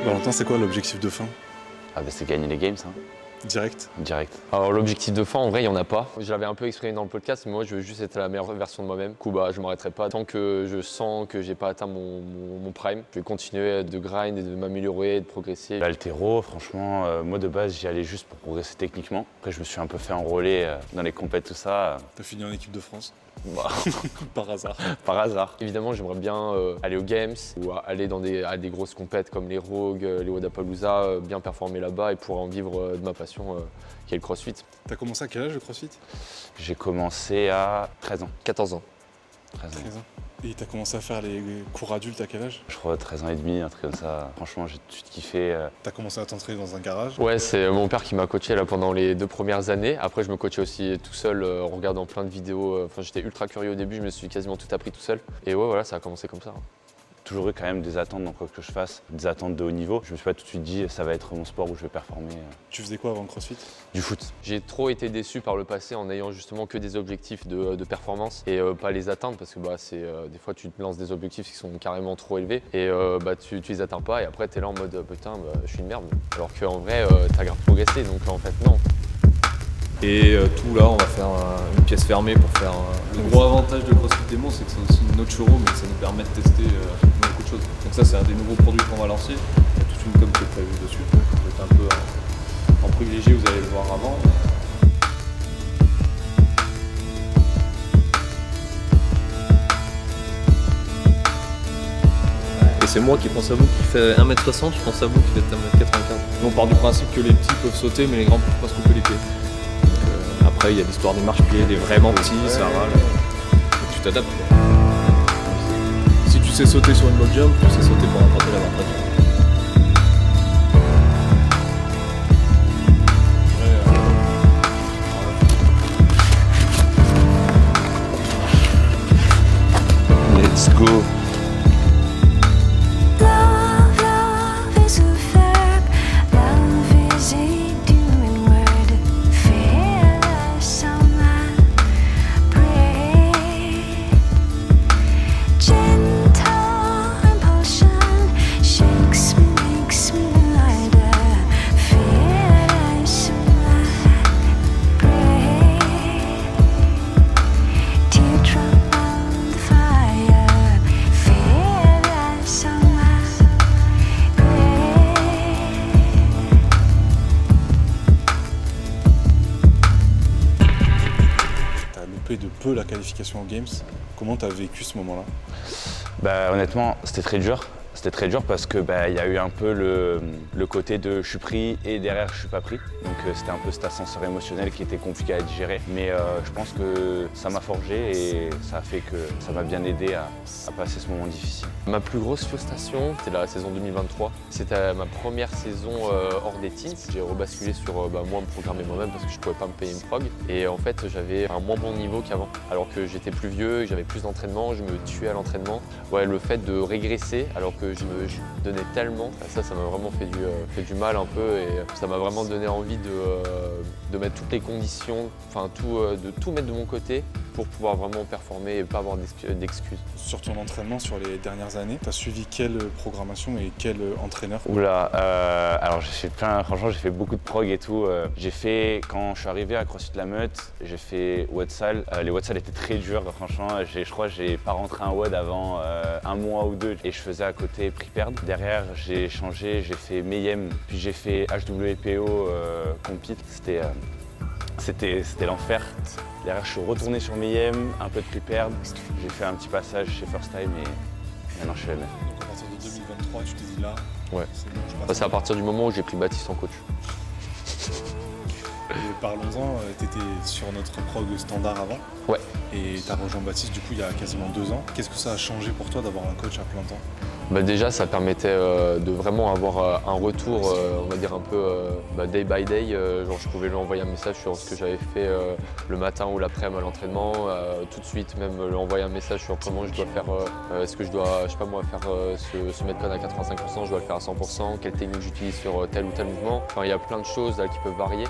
Valentin, c'est quoi l'objectif de fin? Ah bah c'est gagner les games, hein. Direct? Direct. Alors l'objectif de fin, en vrai, il n'y en a pas. Je l'avais un peu exprimé dans le podcast, mais moi, je veux juste être la meilleure version de moi-même. Du coup, je ne m'arrêterai pas. Tant que je sens que j'ai pas atteint mon prime, je vais continuer de grind et de m'améliorer et de progresser. L'haltéro, franchement, moi de base, j'y allais juste pour progresser techniquement. Après, je me suis un peu fait enrôler dans les compètes, tout ça. T'as fini en équipe de France? Bah, Par hasard. par hasard. Évidemment, j'aimerais bien aller aux Games ou aller à des grosses compètes comme les Rogues, les Wodapalooza, bien performer là-bas et pouvoir en vivre de ma passion qui est le CrossFit. T'as commencé à quel âge le CrossFit? J'ai commencé à 13 ans. 14 ans. 13 ans. 13 ans. Et t'as commencé à faire les cours adultes à quel âge? Je crois 13 ans et demi, un truc comme ça. Franchement, j'ai tout de suite kiffé. T'as commencé à t'entraîner dans un garage? Ouais, c'est mon père qui m'a coaché là pendant les 2 premières années. Après, je me coachais aussi tout seul en regardant plein de vidéos. Enfin, j'étais ultra curieux au début, je me suis quasiment tout appris tout seul. Et ouais, voilà, ça a commencé comme ça. Toujours eu quand même des attentes dans quoi que je fasse, des attentes de haut niveau. Je me suis pas tout de suite dit ça va être mon sport où je vais performer. Tu faisais quoi avant le CrossFit? Du foot. J'ai trop été déçu par le passé en ayant justement que des objectifs de performance et pas les atteindre parce que des fois tu te lances des objectifs qui sont carrément trop élevés et tu les atteins pas et après tu es là en mode putain je suis une merde. Alors qu'en vrai t'as grave progressé donc en fait non. Et tout là, on va faire une pièce fermée pour faire. Le gros avantage de CrossFit Démon, c'est que c'est aussi notre showroom et ça nous permet de tester beaucoup de choses. Donc ça, c'est un des nouveaux produits qu'on va lancer. Il y a toute une com qui est prévue dessus. Vous êtes un peu en privilégié, vous allez le voir avant. Et c'est moi qui pense à vous qui fait 1m60, je pense à vous qui faites 1m95. Nous, on part du principe que les petits peuvent sauter, mais les grands ne peuvent pas se couper les pieds. Après, il y a l'histoire des marche-pieds, des vraiment petits, ça râle. Donc tu t'adaptes. Si tu sais sauter sur une wall jump, tu sais sauter pour rattraper la barre. Let's go. De peu la qualification aux Games. Comment tu as vécu ce moment-là? Bah honnêtement, c'était très dur. C'était très dur parce que il y a eu un peu le côté de je suis pris et derrière je suis pas pris. Donc c'était un peu cet ascenseur émotionnel qui était compliqué à digérer. Mais je pense que ça m'a forgé et ça a fait que ça m'a bien aidé à passer ce moment difficile. Ma plus grosse frustration, c'était la saison 2023. C'était ma première saison hors des teams. J'ai rebasculé sur moi me programmer moi-même parce que je pouvais pas me payer une prog. Et en fait, j'avais un moins bon niveau qu'avant. Alors que j'étais plus vieux, j'avais plus d'entraînement, je me tuais à l'entraînement. Ouais, le fait de régresser alors que je me donnais tellement, ça m'a vraiment fait du mal un peu et ça m'a vraiment donné envie de mettre toutes les conditions, enfin de tout mettre de mon côté pour pouvoir vraiment performer et pas avoir d'excuses. Sur ton entraînement sur les dernières années, tu as suivi quelle programmation et quel entraîneur? Oula, alors j'ai fait franchement j'ai fait beaucoup de prog et tout. J'ai fait, quand je suis arrivé à CrossFit La Meute, j'ai fait WOD-Salle. Les WOD-Salle étaient très durs, franchement. Je crois que j'ai pas rentré un WOD avant un mois ou deux et je faisais à côté Preperd. Derrière, j'ai changé, j'ai fait Mayhem, puis j'ai fait HWPO Compete. C'était l'enfer. Derrière, je suis retourné sur Mayhem, un peu de Preperd. J'ai fait un petit passage chez First Time et maintenant je suis LMF. Donc à partir de 2023, tu t'es dit là, Ouais. c'est bon, je passe. C'est à partir du moment où j'ai pris Baptiste en coach. Et parlons-en, tu étais sur notre prog standard avant. Ouais. Et tu as rejoint Baptiste du coup il y a quasiment 2 ans. Qu'est-ce que ça a changé pour toi d'avoir un coach à plein temps? Déjà, ça permettait de vraiment avoir un retour, on va dire un peu day by day. Genre, je pouvais lui envoyer un message sur ce que j'avais fait le matin ou l'après-midi à l'entraînement. Tout de suite, même lui envoyer un message sur comment je dois faire. Est-ce que je dois, je sais pas moi, faire ce metcon à 85%, je dois le faire à 100%. Quelle technique j'utilise sur tel ou tel mouvement. Enfin, il y a plein de choses là, qui peuvent varier.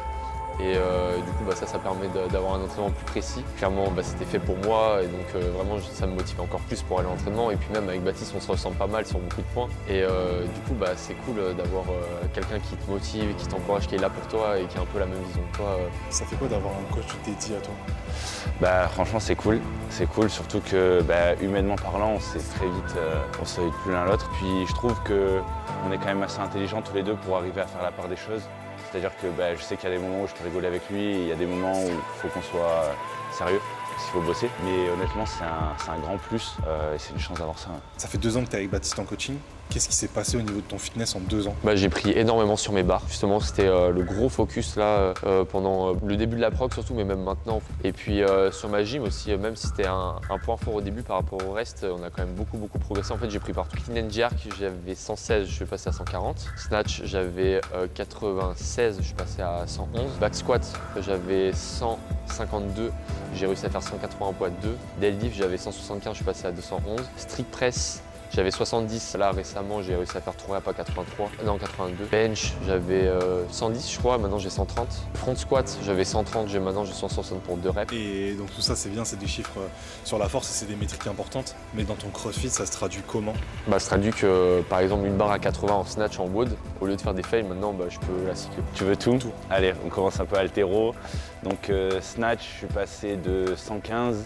Et du coup, ça permet d'avoir un entraînement plus précis. Clairement, c'était fait pour moi et donc vraiment, ça me motive encore plus pour aller à l'entraînement. Et puis même avec Baptiste, on se ressemble pas mal sur beaucoup de points. Et du coup, c'est cool d'avoir quelqu'un qui te motive, qui t'encourage, qui est là pour toi et qui a un peu la même vision que toi. Ça fait quoi d'avoir un coach dédié à toi? Franchement, c'est cool, surtout que humainement parlant, on sait très vite plus l'un l'autre. Puis je trouve qu'on est quand même assez intelligents tous les deux pour arriver à faire la part des choses. C'est-à-dire que je sais qu'il y a des moments où je peux rigoler avec lui, et il y a des moments où il faut qu'on soit sérieux, parce qu'il faut bosser. Mais honnêtement, c'est un grand plus et c'est une chance d'avoir ça. Ça fait 2 ans que tu es avec Baptiste en coaching. Qu'est-ce qui s'est passé au niveau de ton fitness en 2 ans? J'ai pris énormément sur mes barres. Justement, c'était le gros focus là pendant le début de la prog surtout, mais même maintenant. Et puis sur ma gym aussi, même si c'était un point fort au début par rapport au reste, on a quand même beaucoup progressé. En fait, j'ai pris partout. Clean and jerk, j'avais 116, je suis passé à 140. Snatch, j'avais 96, je suis passé à 111. Back squat, j'avais 152, j'ai réussi à faire 180 en poids 2. Deadlift, j'avais 175, je suis passé à 211. Strict press, j'avais 70, là récemment j'ai réussi à faire 3 reps à 82. Bench, j'avais 110 je crois, maintenant j'ai 130. Front squat, j'avais 130, maintenant j'ai 160 pour 2 reps. Et donc tout ça c'est bien, c'est des chiffres sur la force et c'est des métriques importantes. Mais dans ton crossfit, ça se traduit comment? Ça se traduit que par exemple une barre à 80 en snatch en WOD, au lieu de faire des fails, maintenant je peux la cycler. Tu veux tout? Allez, on commence un peu altéro. Donc snatch, je suis passé de 115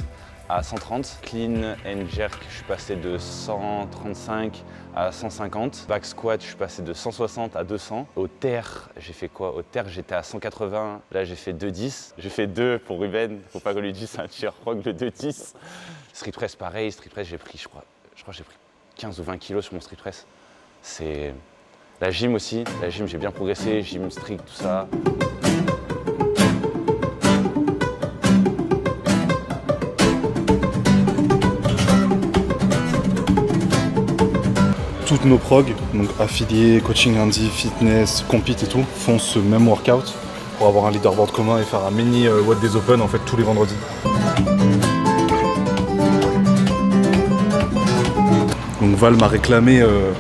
à 130. Clean and jerk, je suis passé de 135 à 150. Back squat, je suis passé de 160 à 200. Au terre, j'ai fait quoi? Au terre, j'étais à 180. Là, j'ai fait 210. J'ai fait 2 pour Ruben. Faut pas qu'on lui dise ceinture prog le 210. Street press, pareil. Street press, j'ai pris, je crois que j'ai pris 15 ou 20 kilos sur mon street press. C'est la gym aussi. La gym, j'ai bien progressé. Gym strict, tout ça. Toutes nos progs, donc affiliés, coaching handy, fitness, compete et tout, font ce même workout pour avoir un leaderboard commun et faire un mini What Days Open en fait tous les vendredis. Donc Val m'a réclamé de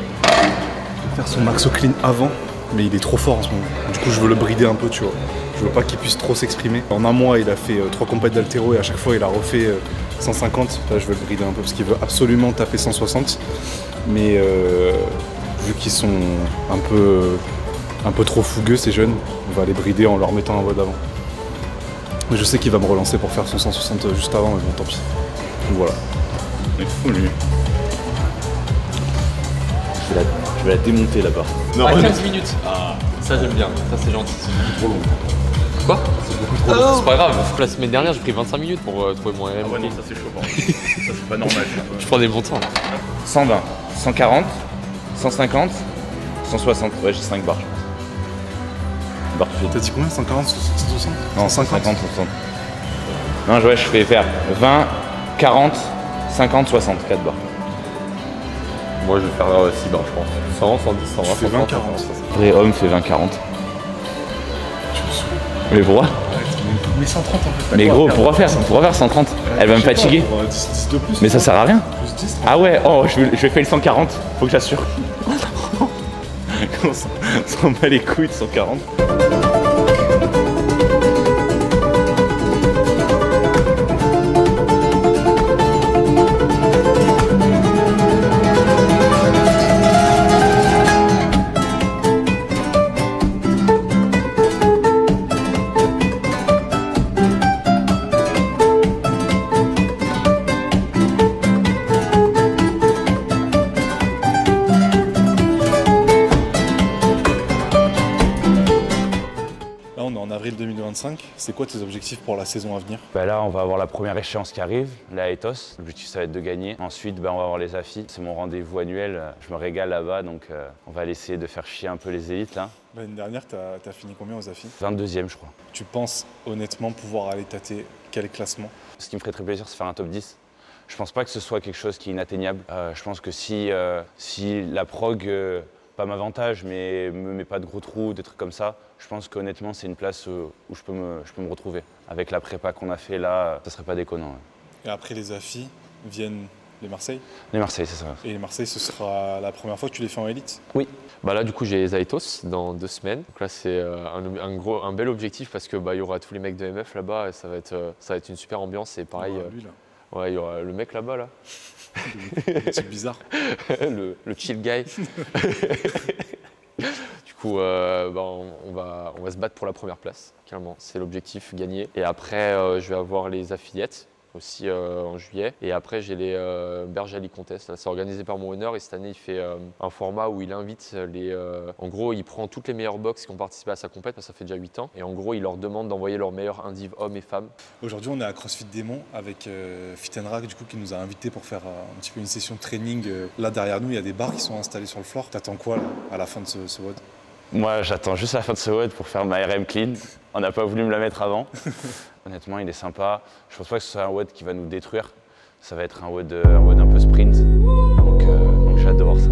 faire son max au clean avant, mais il est trop fort en ce moment. Du coup je veux le brider un peu, tu vois. Je veux pas qu'il puisse trop s'exprimer. En un mois il a fait 3 compètes d'haltéro et à chaque fois il a refait 150. Là je veux le brider un peu parce qu'il veut absolument taper 160. Mais vu qu'ils sont un peu trop fougueux ces jeunes, on va les brider en leur mettant un WOD avant. Mais je sais qu'il va me relancer pour faire son 160 juste avant, mais bon tant pis. Donc voilà. Il est fou lui. Je vais la démonter là-bas. Non, 15 minutes. Ah, ça j'aime bien, ça c'est gentil. C'est beaucoup trop long. Quoi? C'est beaucoup trop long. C'est pas grave, la semaine dernière j'ai pris 25 minutes pour trouver mon RM. Ah ouais non, ça c'est chaud. Ça c'est pas normal. Je prends des bons temps. 120, 140, 150, 160. Ouais, j'ai 5 barres, je pense. T'as dit combien? 140, 160? Non, 50, 60. Non, ouais, je vais faire 20, 40, 50, 60, 4 barres. Moi je vais faire 6 barres, je pense. 100, 110, 120, Tu fais 20, 40. Vrai homme fait 20, 40. Mais pourquoi? Mais 130 en fait. Mais gros, pourquoi faire 130? Elle va me fatiguer. 10 de plus. Mais ça sert à rien. Plus 10. Ah ouais, oh, je vais faire le 140, faut que j'assure. On s'en bat les couilles de 140. Avril 2025, c'est quoi tes objectifs pour la saison à venir? Là, on va avoir la première échéance qui arrive, la Ethos. L'objectif, ça va être de gagner. Ensuite, on va avoir les AFI. C'est mon rendez-vous annuel. Je me régale là-bas, donc on va essayer de faire chier un peu les élites là. L'année dernière, t'as fini combien aux AFI? 22e, je crois. Tu penses honnêtement pouvoir aller tâter quel classement? Ce qui me ferait très plaisir, c'est faire un top 10. Je pense pas que ce soit quelque chose qui est inatteignable. Je pense que si la prog, pas m'avantage, mais me met pas de gros trous, des trucs comme ça, je pense qu'honnêtement, c'est une place où je peux me retrouver. Avec la prépa qu'on a fait là, ça serait pas déconnant. Ouais. Et après les AFI, viennent Les Marseille. Les Marseille, c'est ça. Et les Marseille, ce sera la première fois que tu les fais en élite? Oui. Bah là, du coup, j'ai Zaitos dans 2 semaines. Donc là, c'est un bel objectif parce que il y aura tous les mecs de MF là-bas et ça va être une super ambiance. Et pareil, Lui, là. ouais, il y aura le mec là-bas là. Le type bizarre. le chill guy. Du coup, on va se battre pour la première place, clairement. C'est l'objectif, gagner. Et après, je vais avoir les affiliates aussi en juillet. Et après, j'ai les Berges Ali Contest. C'est organisé par Mon Honneur et cette année, il fait un format où il invite en gros, il prend toutes les meilleures box qui ont participé à sa compète, parce que ça fait déjà 8 ans. Et en gros, il leur demande d'envoyer leurs meilleurs indiv hommes et femmes. Aujourd'hui, on est à CrossFit Démon avec Fit and Rack, du coup, qui nous a invités pour faire un petit peu une session de training. Là, derrière nous, il y a des barres qui sont installées sur le floor. T'attends quoi là, à la fin de ce WOD? Moi, j'attends juste la fin de ce WOD pour faire ma RM clean. On n'a pas voulu me la mettre avant. Honnêtement, il est sympa. Je pense pas que ce soit un WOD qui va nous détruire. Ça va être un WOD un peu sprint. Donc j'ai hâte de voir ça.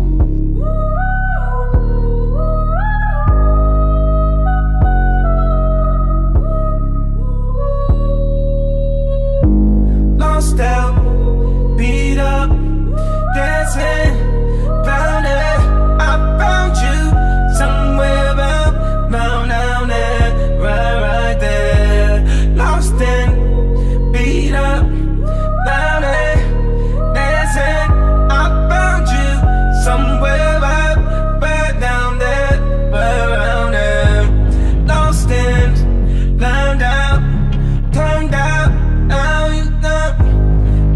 Lost out, beat up, dancing, found it. I found you somewhere down there, right there. Lost and beat up, found it, dancing. I found you somewhere right down there, right around there. Lost and learned out, turned out. Now you know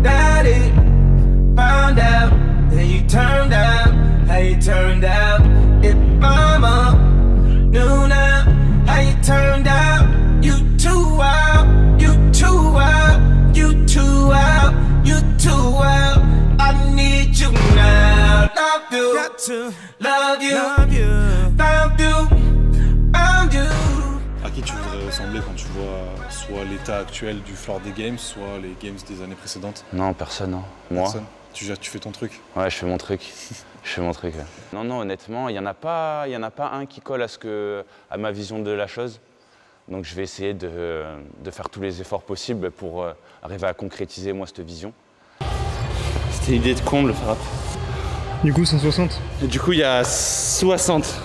that it found out that you turned out, how you turned out. If mama knew now how you turned out, you too wild, you too wild, you too wild, you too wild. I need you now. Love you, got to love you, found you, found you. À qui tu voudrais ressembler quand tu vois soit l'état actuel du floor des games, soit les games des années précédentes? Non, personne, non. Moi. Personne. Tu fais ton truc. Ouais, je fais mon truc. Je fais mon truc. Ouais. Non, honnêtement, il n'y en a pas un qui colle à ma vision de la chose. Donc je vais essayer de faire tous les efforts possibles pour arriver à concrétiser moi cette vision. C'était l'idée de con de le faire après. Du coup 160. Et du coup il y a 60.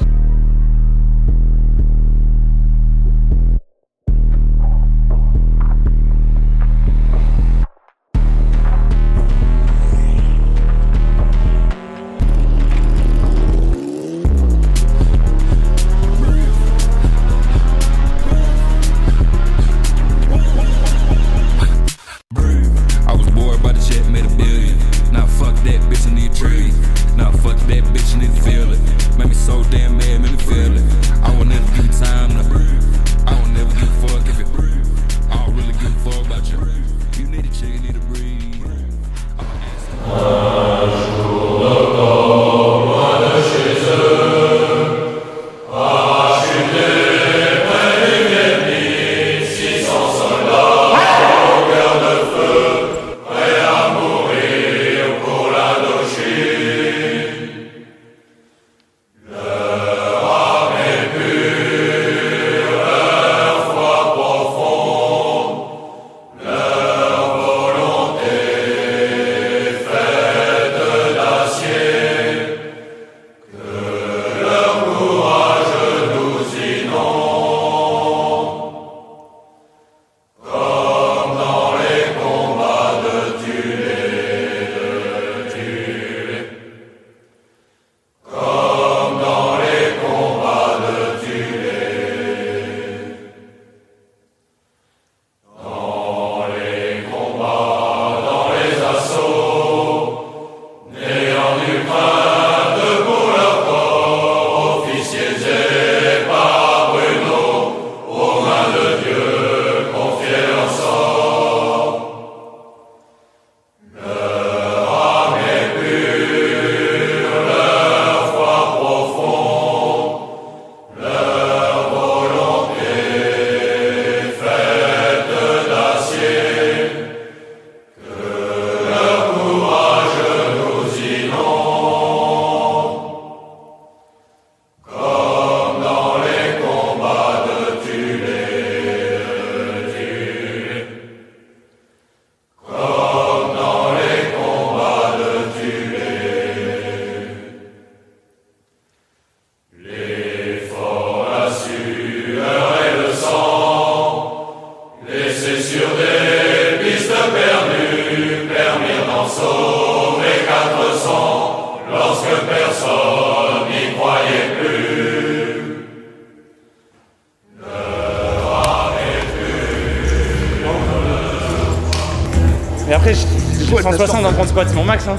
Mais après, 160 dans 30 squats, c'est mon max. Hein.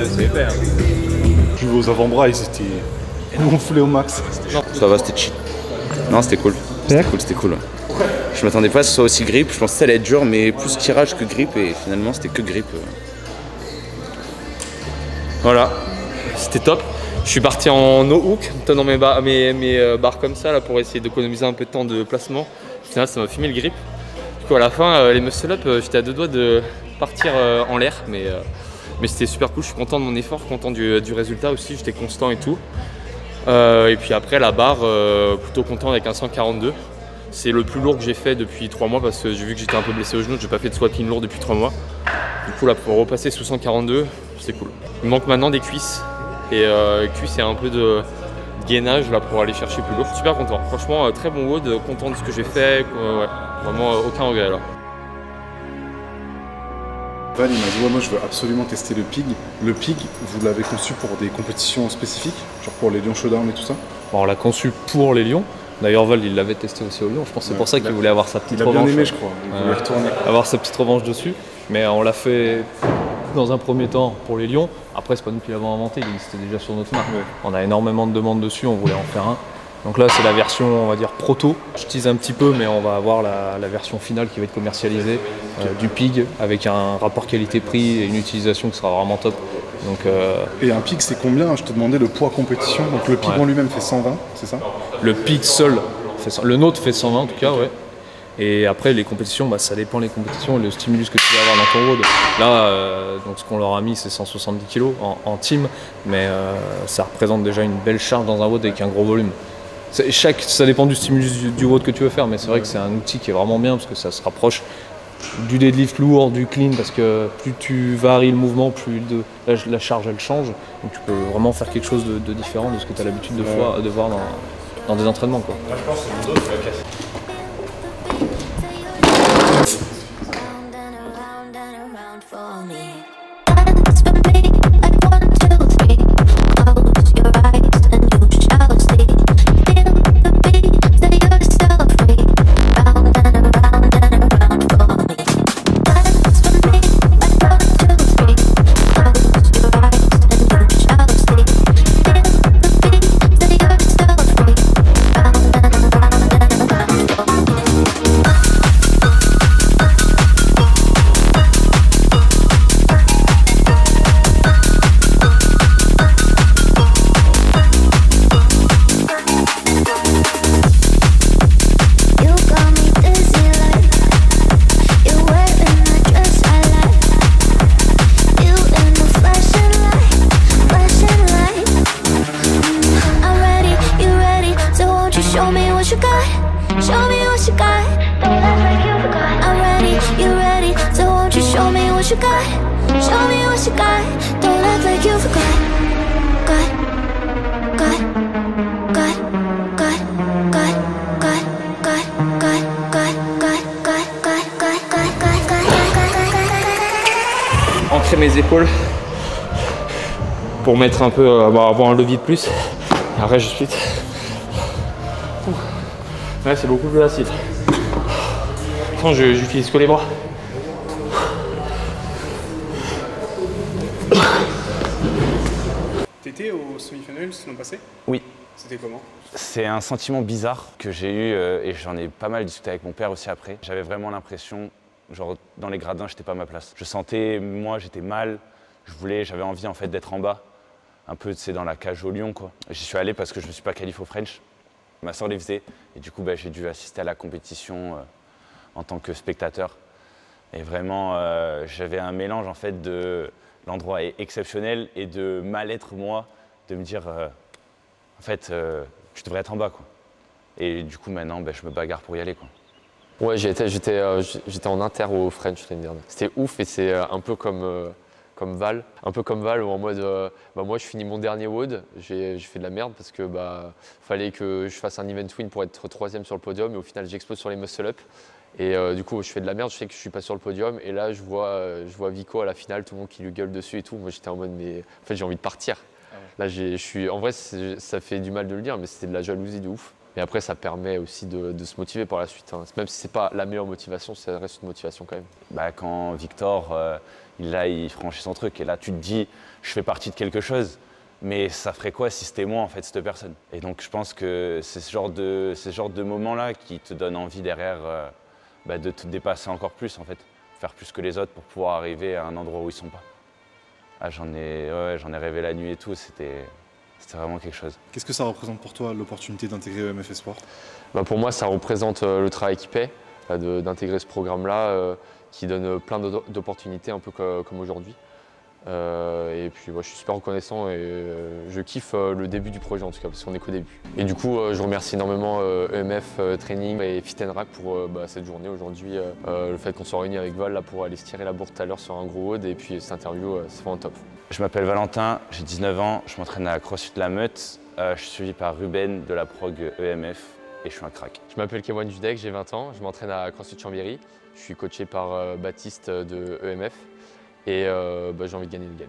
C'est hyper. Tu vois, aux avant-bras, ils étaient gonflés au max. Ça va, c'était chill. Non, c'était cool. C'était cool. Ouais. Je m'attendais pas à ce que ce soit aussi grip. Je pensais que ça allait être dur, mais plus tirage que grip. Et finalement, c'était que grip. Voilà, c'était top. Je suis parti en no hook, en tenant mes barres comme ça là, pour essayer d'économiser un peu de temps de placement. Au final, ça m'a fumé le grip. Du coup, à la fin, les muscle-up, j'étais à 2 doigts de partir en l'air, mais c'était super cool. Je suis content de mon effort, content du résultat aussi. J'étais constant et tout. Et puis après, la barre, plutôt content avec un 142. C'est le plus lourd que j'ai fait depuis 3 mois parce que j'ai vu que j'étais un peu blessé au genou. J'ai pas fait de squat clean lourd depuis 3 mois. Du coup, là, pour repasser sous 142, c'est cool. Il me manque maintenant des cuisses. Et cuisses et un peu de gainage là pour aller chercher plus lourd. Super content. Franchement, très bon WOD, content de ce que j'ai fait. Ouais, vraiment aucun regret là. Val, il m'a dit, ouais, moi je veux absolument tester le PIG. Le PIG, vous l'avez conçu pour des compétitions spécifiques, genre pour les Lions Showdown et tout ça? Bon, on l'a conçu pour les Lions. D'ailleurs, Val, il l'avait testé aussi au Lyon. Je pense que c'est pour ça qu'il voulait avoir sa petite revanche. Il a bien aimé, je crois. Il voulait retourner. Avoir sa petite revanche dessus. Mais on l'a fait dans un premier temps pour les Lions. Après, c'est pas nous qui l'avons inventé, il existait déjà sur notre marque. Ouais. On a énormément de demandes dessus, on voulait en faire un. Donc là, c'est la version, on va dire, proto. Je tease un petit peu, mais on va avoir la version finale qui va être commercialisée, du PIG, avec un rapport qualité-prix et une utilisation qui sera vraiment top. Donc, Et un PIG, c'est combien? Je te demandais le poids compétition. Donc le PIG en lui-même fait 120, c'est ça? Le PIG seul, le nôtre fait 120 en tout cas, ouais. Et après, les compétitions, bah, ça dépend des compétitions et le stimulus que tu vas avoir dans ton WOD. Là, donc ce qu'on leur a mis, c'est 170 kg en team, mais ça représente déjà une belle charge dans un WOD avec un gros volume. Ça dépend du stimulus du WOD que tu veux faire, mais c'est vrai que c'est un outil qui est vraiment bien parce que ça se rapproche du deadlift lourd, du clean, parce que plus tu varies le mouvement, plus la charge elle change. Donc tu peux vraiment faire quelque chose de différent de ce que tu as l'habitude de voir dans des entraînements, quoi. Là, je pense que c'est mon dos qui va casser. Ancrer mes épaules pour mettre un peu, avoir un levier de plus. Et après je split. Ouais, c'est beaucoup plus acide. Quand j'utilise que les bras. T'étais au semi-final l'an passé? Oui. C'était comment? C'est un sentiment bizarre que j'ai eu et j'en ai pas mal discuté avec mon père aussi après. J'avais vraiment l'impression, genre dans les gradins, j'étais pas à ma place. Je sentais, moi, j'étais mal. J'avais envie en fait d'être en bas, un peu, tu sais, dans la cage au lion, quoi. J'y suis allé parce que je me suis pas qualifié au French. Ma soeur les faisait et du coup, bah, j'ai dû assister à la compétition en tant que spectateur. Et vraiment, j'avais un mélange en fait de l'endroit est exceptionnel et de mal-être moi, de me dire, en fait, tu devrais être en bas, quoi. Et du coup, maintenant, bah, je me bagarre pour y aller, quoi. Ouais, j'étais en inter au French l'année dernière. C'était ouf et c'est un peu comme Val. Un peu comme Val où en mode, moi je finis mon dernier WOD, j'ai fait de la merde parce que fallait que je fasse un event win pour être 3e sur le podium et au final j'explose sur les muscle-up. Et du coup je fais de la merde, je sais que je suis pas sur le podium et là je vois Vico à la finale, tout le monde qui lui gueule dessus et tout. Moi j'étais en mode mais en fait j'ai envie de partir. Là en vrai ça fait du mal de le dire mais c'était de la jalousie de ouf. Et après, ça permet aussi de se motiver par la suite, hein. Même si c'est pas la meilleure motivation, ça reste une motivation quand même. Bah, quand Victor, il franchit son truc, et là tu te dis, je fais partie de quelque chose, mais ça ferait quoi si c'était moi en fait, cette personne? Et donc je pense que c'est ce genre de moments-là qui te donnent envie derrière de te dépasser encore plus en fait, faire plus que les autres pour pouvoir arriver à un endroit où ils sont pas. Ah, j'en ai rêvé la nuit et tout, c'était vraiment quelque chose. Qu'est-ce que ça représente pour toi l'opportunité d'intégrer EMF Esport? Pour moi, ça représente le travail qui paie, d'intégrer ce programme-là qui donne plein d'opportunités, un peu comme aujourd'hui. Et puis moi, je suis super reconnaissant et je kiffe le début du projet en tout cas, parce qu'on est qu'au début. Et du coup, je remercie énormément EMF Training et Fit & Rack pour cette journée aujourd'hui. Le fait qu'on soit réunis avec Val là, pour aller se tirer la bourre tout à l'heure sur un gros WOD, et puis cette interview, c'est vraiment top. Je m'appelle Valentin, j'ai 19 ans, je m'entraîne à CrossFit La Meute. Je suis suivi par Ruben de la prog EMF et je suis un crack. Je m'appelle Kewan Dudek, j'ai 20 ans, je m'entraîne à CrossFit Chambéry. Je suis coaché par Baptiste de EMF et j'ai envie de gagner les Games.